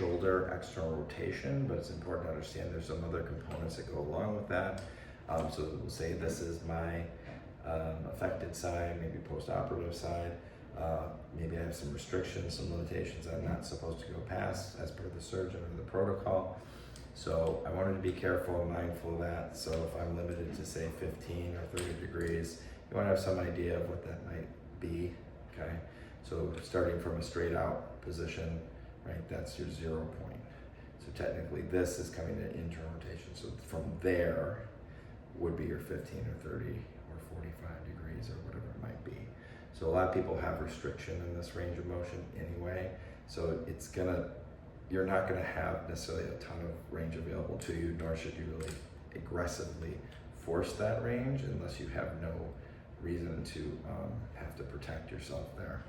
shoulder external rotation, but it's important to understand there's some other components that go along with that. So we'll say this is my affected side, maybe post-operative side. Maybe I have some restrictions, some limitations I'm not supposed to go past as per the surgeon or the protocol. So I wanted to be careful and mindful of that. So if I'm limited to say 15 or 30 degrees, you want to have some idea of what that might be, okay? So starting from a straight out position, right, that's your 0 point. So technically this is coming to internal rotation. So from there would be your 15 or 30 or 45 degrees or whatever it might be. So a lot of people have restriction in this range of motion anyway. So you're not gonna have necessarily a ton of range available to you, nor should you really aggressively force that range unless you have no reason to have to protect yourself there.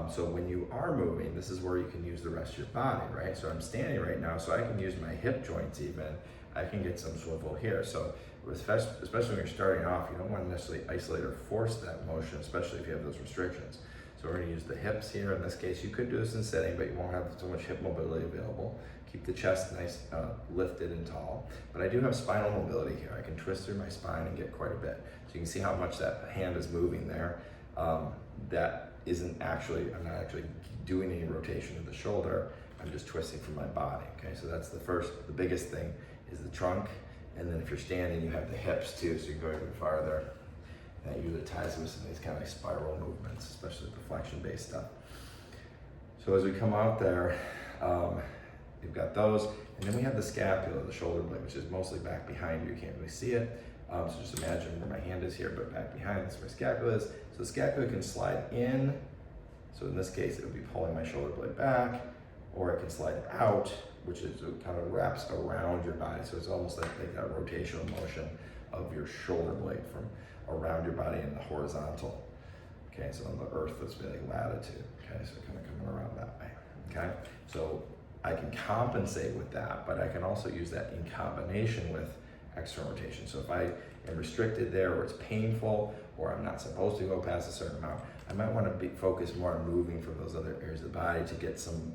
So when you are moving, this is where you can use the rest of your body, right? So I'm standing right now, so I can use my hip joints even. I can get some swivel here. So especially when you're starting off, you don't want to necessarily isolate or force that motion, especially if you have those restrictions. So we're gonna use the hips here. In this case, you could do this in sitting, but you won't have so much hip mobility available. Keep the chest nice, lifted and tall. But I do have spinal mobility here. I can twist through my spine and get quite a bit. So you can see how much that hand is moving there. That isn't actually, I'm not actually doing any rotation of the shoulder. I'm just twisting from my body, okay? So that's the biggest thing is the trunk. And then if you're standing, you have the hips too, so you go even farther. That usually ties with some of these kind of like spiral movements, especially the flexion-based stuff. So as we come out there, you've got those, and then we have the scapula, the shoulder blade, which is mostly back behind you. You can't really see it. So just imagine where my hand is here, but back behind, that's where my scapula is. So the scapula can slide in. So in this case, it would be pulling my shoulder blade back, or it can slide out, which is it kind of wraps around your body. So it's almost like that rotational motion of your shoulder blade from around your body in the horizontal. Okay, so on the earth, that's really latitude. Okay, so kind of coming around that way. Okay, so I can compensate with that, but I can also use that in combination with external rotation. So if I am restricted there, or it's painful, or I'm not supposed to go past a certain amount, I might want to focus more on moving from those other areas of the body to get some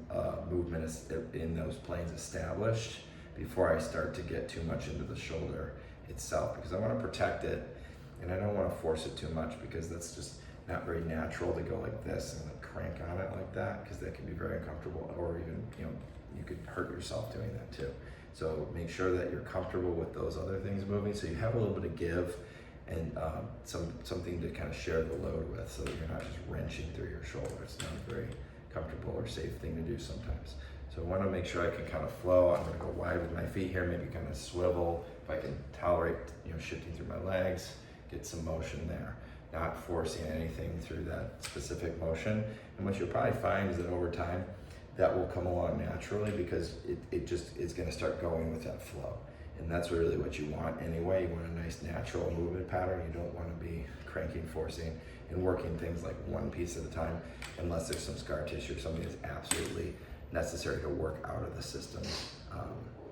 movement in those planes established before I start to get too much into the shoulder itself, because I want to protect it and I don't want to force it too much, because that's just not very natural to go like this and like crank on it like that, because that can be very uncomfortable, or even, you could hurt yourself doing that too. So make sure that you're comfortable with those other things moving, so you have a little bit of give and something to kind of share the load with, so that you're not just wrenching through your shoulder. It's not a very comfortable or safe thing to do sometimes. So I want to make sure I can kind of flow. I'm going to go wide with my feet here, maybe kind of swivel. If I can tolerate, shifting through my legs, get some motion there, not forcing anything through that specific motion. And what you'll probably find is that over time, that will come along naturally, because it just is going to start going with that flow. And that's really what you want anyway. You want a nice natural movement pattern. You don't want to be cranking, forcing, and working things like one piece at a time, unless there's some scar tissue or something that's absolutely necessary to work out of the system.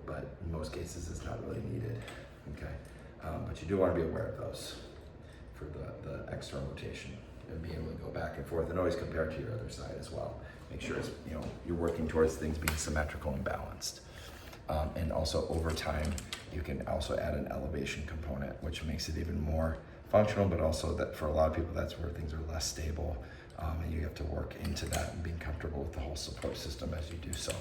But in most cases, it's not really needed, okay? But you do want to be aware of those for the external rotation, and being able to go back and forth, and always compare it to your other side as well. Make sure it's, you're working towards things being symmetrical and balanced. And also over time, you can also add an elevation component, which makes it even more functional, but also that for a lot of people, that's where things are less stable. And you have to work into that and being comfortable with the whole support system as you do so.